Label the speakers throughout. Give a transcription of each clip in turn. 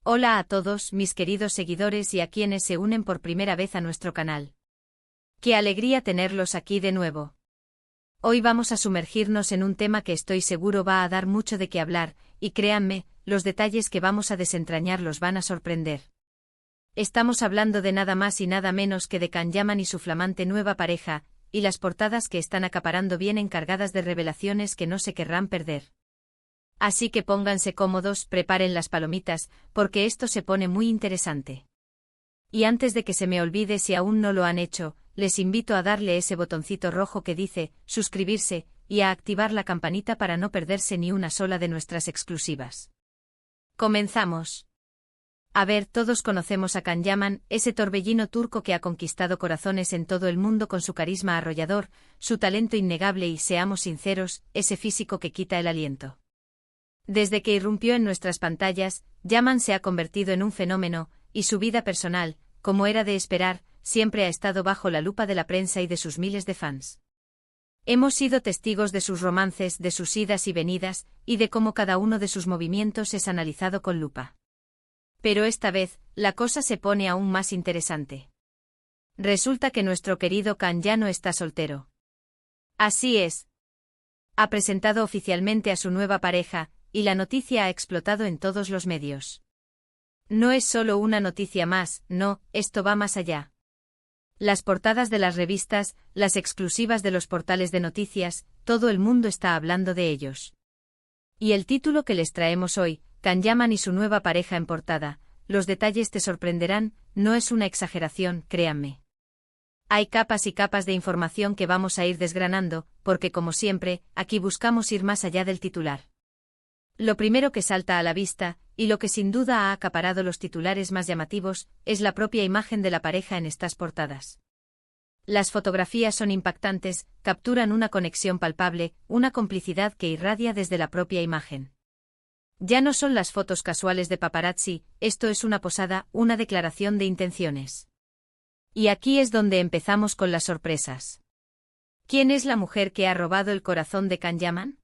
Speaker 1: Hola a todos mis queridos seguidores y a quienes se unen por primera vez a nuestro canal. ¡Qué alegría tenerlos aquí de nuevo! Hoy vamos a sumergirnos en un tema que estoy seguro va a dar mucho de qué hablar, y créanme, los detalles que vamos a desentrañar los van a sorprender. Estamos hablando de nada más y nada menos que de Can Yaman y su flamante nueva pareja, y las portadas que están acaparando vienen cargadas de revelaciones que no se querrán perder. Así que pónganse cómodos, preparen las palomitas, porque esto se pone muy interesante. Y antes de que se me olvide, si aún no lo han hecho, les invito a darle ese botoncito rojo que dice suscribirse, y a activar la campanita para no perderse ni una sola de nuestras exclusivas. ¡Comenzamos! A ver, todos conocemos a Can Yaman, ese torbellino turco que ha conquistado corazones en todo el mundo con su carisma arrollador, su talento innegable y, seamos sinceros, ese físico que quita el aliento. Desde que irrumpió en nuestras pantallas, Yaman se ha convertido en un fenómeno, y su vida personal, como era de esperar, siempre ha estado bajo la lupa de la prensa y de sus miles de fans. Hemos sido testigos de sus romances, de sus idas y venidas, y de cómo cada uno de sus movimientos es analizado con lupa. Pero esta vez, la cosa se pone aún más interesante. Resulta que nuestro querido Can ya no está soltero. Así es. Ha presentado oficialmente a su nueva pareja, y la noticia ha explotado en todos los medios. No es solo una noticia más, no, esto va más allá. Las portadas de las revistas, las exclusivas de los portales de noticias, todo el mundo está hablando de ellos. Y el título que les traemos hoy, Can Yaman y su nueva pareja en portada, los detalles te sorprenderán, no es una exageración, créanme. Hay capas y capas de información que vamos a ir desgranando, porque como siempre, aquí buscamos ir más allá del titular. Lo primero que salta a la vista, y lo que sin duda ha acaparado los titulares más llamativos, es la propia imagen de la pareja en estas portadas. Las fotografías son impactantes, capturan una conexión palpable, una complicidad que irradia desde la propia imagen. Ya no son las fotos casuales de paparazzi, esto es una posada, una declaración de intenciones. Y aquí es donde empezamos con las sorpresas. ¿Quién es la mujer que ha robado el corazón de Can Yaman?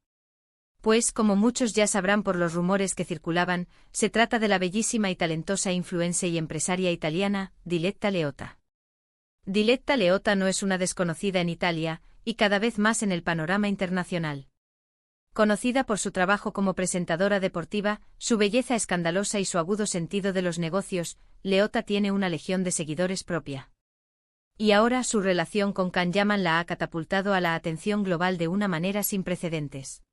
Speaker 1: Pues, como muchos ya sabrán por los rumores que circulaban, se trata de la bellísima y talentosa influencer y empresaria italiana, Diletta Leotta. Diletta Leotta no es una desconocida en Italia, y cada vez más en el panorama internacional. Conocida por su trabajo como presentadora deportiva, su belleza escandalosa y su agudo sentido de los negocios, Leotta tiene una legión de seguidores propia. Y ahora su relación con Can Yaman la ha catapultado a la atención global de una manera sin precedentes.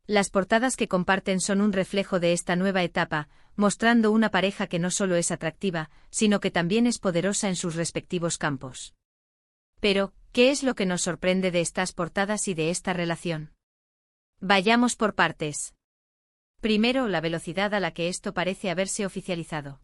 Speaker 1: Las portadas que comparten son un reflejo de esta nueva etapa, mostrando una pareja que no solo es atractiva, sino que también es poderosa en sus respectivos campos. Pero, ¿qué es lo que nos sorprende de estas portadas y de esta relación? Vayamos por partes. Primero, la velocidad a la que esto parece haberse oficializado.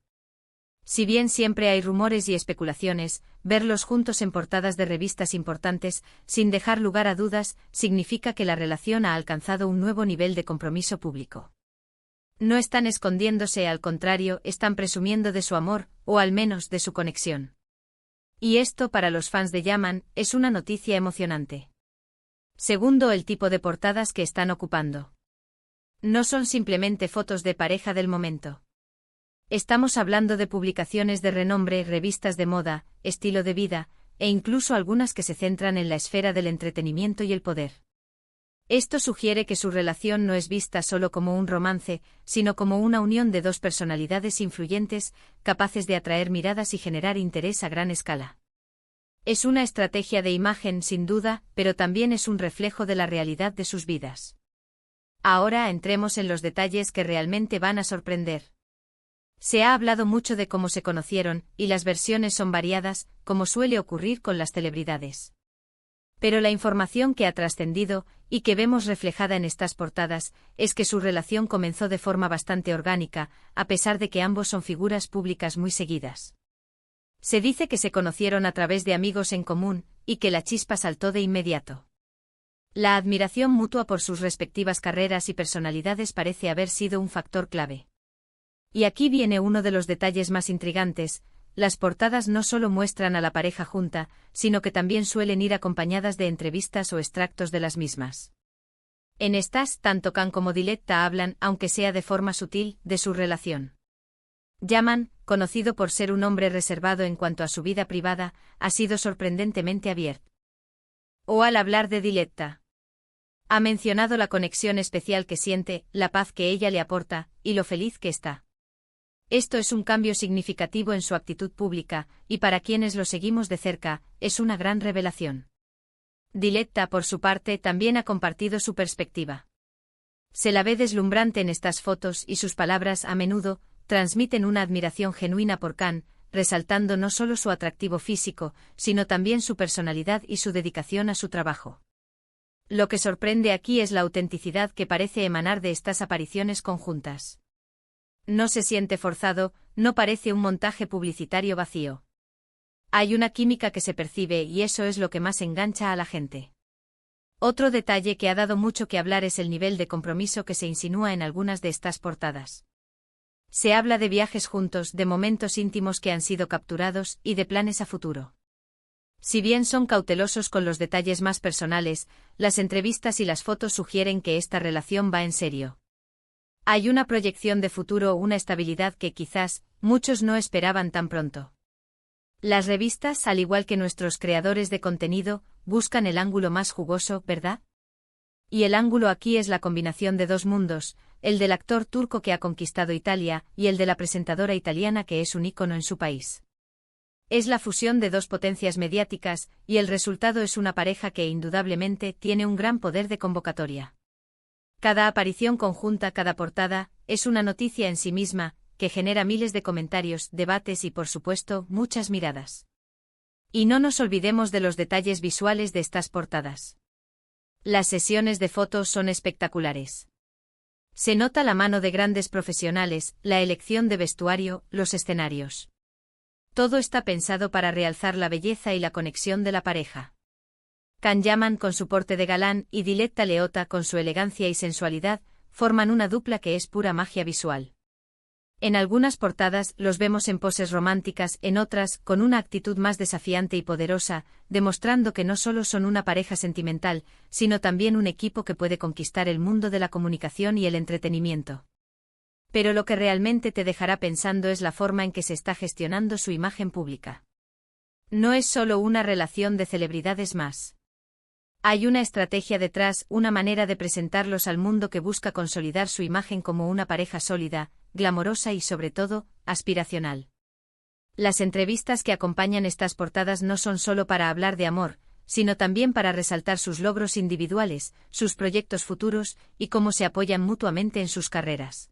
Speaker 1: Si bien siempre hay rumores y especulaciones, verlos juntos en portadas de revistas importantes, sin dejar lugar a dudas, significa que la relación ha alcanzado un nuevo nivel de compromiso público. No están escondiéndose, al contrario, están presumiendo de su amor, o al menos de su conexión. Y esto para los fans de Yaman, es una noticia emocionante. Segundo, el tipo de portadas que están ocupando. No son simplemente fotos de pareja del momento. Estamos hablando de publicaciones de renombre, revistas de moda, estilo de vida, e incluso algunas que se centran en la esfera del entretenimiento y el poder. Esto sugiere que su relación no es vista solo como un romance, sino como una unión de dos personalidades influyentes, capaces de atraer miradas y generar interés a gran escala. Es una estrategia de imagen sin duda, pero también es un reflejo de la realidad de sus vidas. Ahora entremos en los detalles que realmente van a sorprender. Se ha hablado mucho de cómo se conocieron, y las versiones son variadas, como suele ocurrir con las celebridades. Pero la información que ha trascendido, y que vemos reflejada en estas portadas, es que su relación comenzó de forma bastante orgánica, a pesar de que ambos son figuras públicas muy seguidas. Se dice que se conocieron a través de amigos en común, y que la chispa saltó de inmediato. La admiración mutua por sus respectivas carreras y personalidades parece haber sido un factor clave. Y aquí viene uno de los detalles más intrigantes: las portadas no solo muestran a la pareja junta, sino que también suelen ir acompañadas de entrevistas o extractos de las mismas. En estas, tanto Can como Diletta hablan, aunque sea de forma sutil, de su relación. Yaman, conocido por ser un hombre reservado en cuanto a su vida privada, ha sido sorprendentemente abierto. O al hablar de Diletta, ha mencionado la conexión especial que siente, la paz que ella le aporta, y lo feliz que está. Esto es un cambio significativo en su actitud pública, y para quienes lo seguimos de cerca, es una gran revelación. Diletta, por su parte, también ha compartido su perspectiva. Se la ve deslumbrante en estas fotos y sus palabras, a menudo, transmiten una admiración genuina por Khan, resaltando no solo su atractivo físico, sino también su personalidad y su dedicación a su trabajo. Lo que sorprende aquí es la autenticidad que parece emanar de estas apariciones conjuntas. No se siente forzado, no parece un montaje publicitario vacío. Hay una química que se percibe y eso es lo que más engancha a la gente. Otro detalle que ha dado mucho que hablar es el nivel de compromiso que se insinúa en algunas de estas portadas. Se habla de viajes juntos, de momentos íntimos que han sido capturados y de planes a futuro. Si bien son cautelosos con los detalles más personales, las entrevistas y las fotos sugieren que esta relación va en serio. Hay una proyección de futuro, una estabilidad que quizás muchos no esperaban tan pronto. Las revistas, al igual que nuestros creadores de contenido, buscan el ángulo más jugoso, ¿verdad? Y el ángulo aquí es la combinación de dos mundos, el del actor turco que ha conquistado Italia y el de la presentadora italiana que es un ícono en su país. Es la fusión de dos potencias mediáticas, y el resultado es una pareja que indudablemente tiene un gran poder de convocatoria. Cada aparición conjunta, cada portada, es una noticia en sí misma, que genera miles de comentarios, debates y por supuesto, muchas miradas. Y no nos olvidemos de los detalles visuales de estas portadas. Las sesiones de fotos son espectaculares. Se nota la mano de grandes profesionales, la elección de vestuario, los escenarios. Todo está pensado para realzar la belleza y la conexión de la pareja. Khan Yaman con su porte de galán y Diletta Leotta con su elegancia y sensualidad, forman una dupla que es pura magia visual. En algunas portadas los vemos en poses románticas, en otras, con una actitud más desafiante y poderosa, demostrando que no solo son una pareja sentimental, sino también un equipo que puede conquistar el mundo de la comunicación y el entretenimiento. Pero lo que realmente te dejará pensando es la forma en que se está gestionando su imagen pública. No es solo una relación de celebridades más. Hay una estrategia detrás, una manera de presentarlos al mundo que busca consolidar su imagen como una pareja sólida, glamorosa y sobre todo, aspiracional. Las entrevistas que acompañan estas portadas no son solo para hablar de amor, sino también para resaltar sus logros individuales, sus proyectos futuros y cómo se apoyan mutuamente en sus carreras.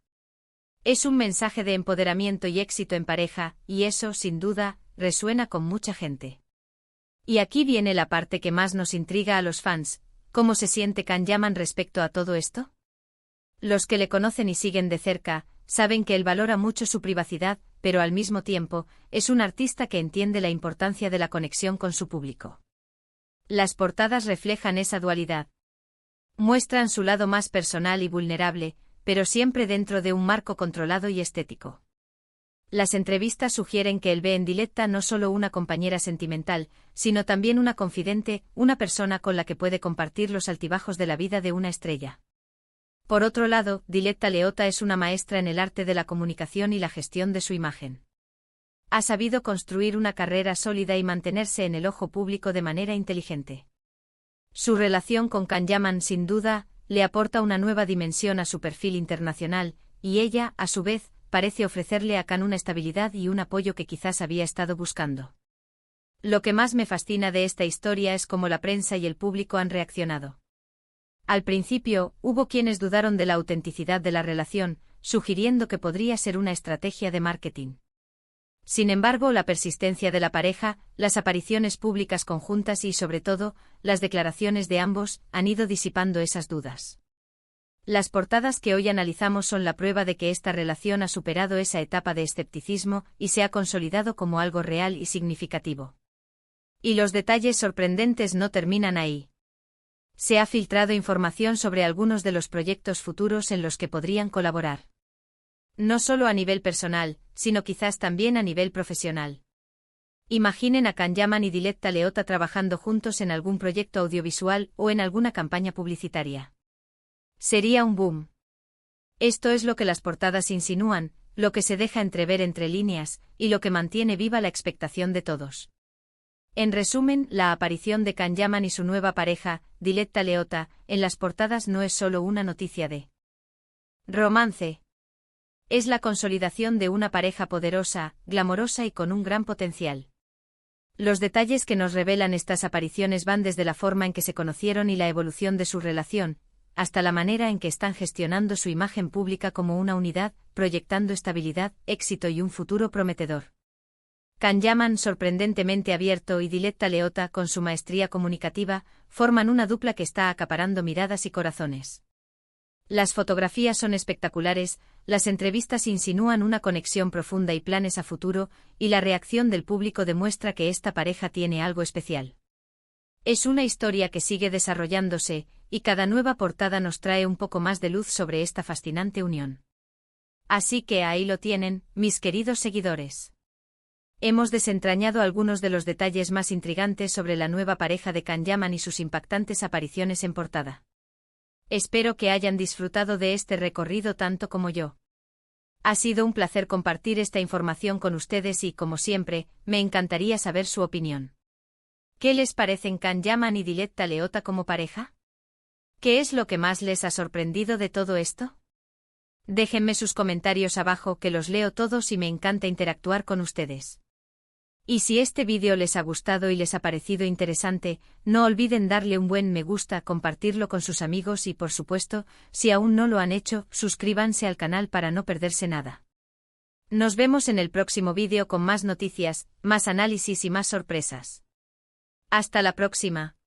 Speaker 1: Es un mensaje de empoderamiento y éxito en pareja, y eso, sin duda, resuena con mucha gente. Y aquí viene la parte que más nos intriga a los fans, ¿cómo se siente Khan Yaman respecto a todo esto? Los que le conocen y siguen de cerca, saben que él valora mucho su privacidad, pero al mismo tiempo, es un artista que entiende la importancia de la conexión con su público. Las portadas reflejan esa dualidad. Muestran su lado más personal y vulnerable, pero siempre dentro de un marco controlado y estético. Las entrevistas sugieren que él ve en Diletta no solo una compañera sentimental, sino también una confidente, una persona con la que puede compartir los altibajos de la vida de una estrella. Por otro lado, Diletta Leotta es una maestra en el arte de la comunicación y la gestión de su imagen. Ha sabido construir una carrera sólida y mantenerse en el ojo público de manera inteligente. Su relación con Khan Yaman, sin duda, le aporta una nueva dimensión a su perfil internacional, y ella, a su vez, parece ofrecerle a Khan una estabilidad y un apoyo que quizás había estado buscando. Lo que más me fascina de esta historia es cómo la prensa y el público han reaccionado. Al principio, hubo quienes dudaron de la autenticidad de la relación, sugiriendo que podría ser una estrategia de marketing. Sin embargo, la persistencia de la pareja, las apariciones públicas conjuntas y, sobre todo, las declaraciones de ambos, han ido disipando esas dudas. Las portadas que hoy analizamos son la prueba de que esta relación ha superado esa etapa de escepticismo y se ha consolidado como algo real y significativo. Y los detalles sorprendentes no terminan ahí. Se ha filtrado información sobre algunos de los proyectos futuros en los que podrían colaborar. No solo a nivel personal, sino quizás también a nivel profesional. Imaginen a Khan Yaman y Diletta Leotta trabajando juntos en algún proyecto audiovisual o en alguna campaña publicitaria. Sería un boom. Esto es lo que las portadas insinúan, lo que se deja entrever entre líneas, y lo que mantiene viva la expectación de todos. En resumen, la aparición de Can Yaman y su nueva pareja, Diletta Leotta, en las portadas no es solo una noticia de romance. Es la consolidación de una pareja poderosa, glamorosa y con un gran potencial. Los detalles que nos revelan estas apariciones van desde la forma en que se conocieron y la evolución de su relación, hasta la manera en que están gestionando su imagen pública como una unidad, proyectando estabilidad, éxito y un futuro prometedor. Can Yaman, sorprendentemente abierto, y Diletta Leotta, con su maestría comunicativa, forman una dupla que está acaparando miradas y corazones. Las fotografías son espectaculares, las entrevistas insinúan una conexión profunda y planes a futuro, y la reacción del público demuestra que esta pareja tiene algo especial. Es una historia que sigue desarrollándose, y cada nueva portada nos trae un poco más de luz sobre esta fascinante unión. Así que ahí lo tienen, mis queridos seguidores. Hemos desentrañado algunos de los detalles más intrigantes sobre la nueva pareja de Can Yaman y sus impactantes apariciones en portada. Espero que hayan disfrutado de este recorrido tanto como yo. Ha sido un placer compartir esta información con ustedes y, como siempre, me encantaría saber su opinión. ¿Qué les parecen Can Yaman y Diletta Leotta como pareja? ¿Qué es lo que más les ha sorprendido de todo esto? Déjenme sus comentarios abajo, que los leo todos y me encanta interactuar con ustedes. Y si este vídeo les ha gustado y les ha parecido interesante, no olviden darle un buen me gusta, compartirlo con sus amigos y, por supuesto, si aún no lo han hecho, suscríbanse al canal para no perderse nada. Nos vemos en el próximo vídeo con más noticias, más análisis y más sorpresas. Hasta la próxima.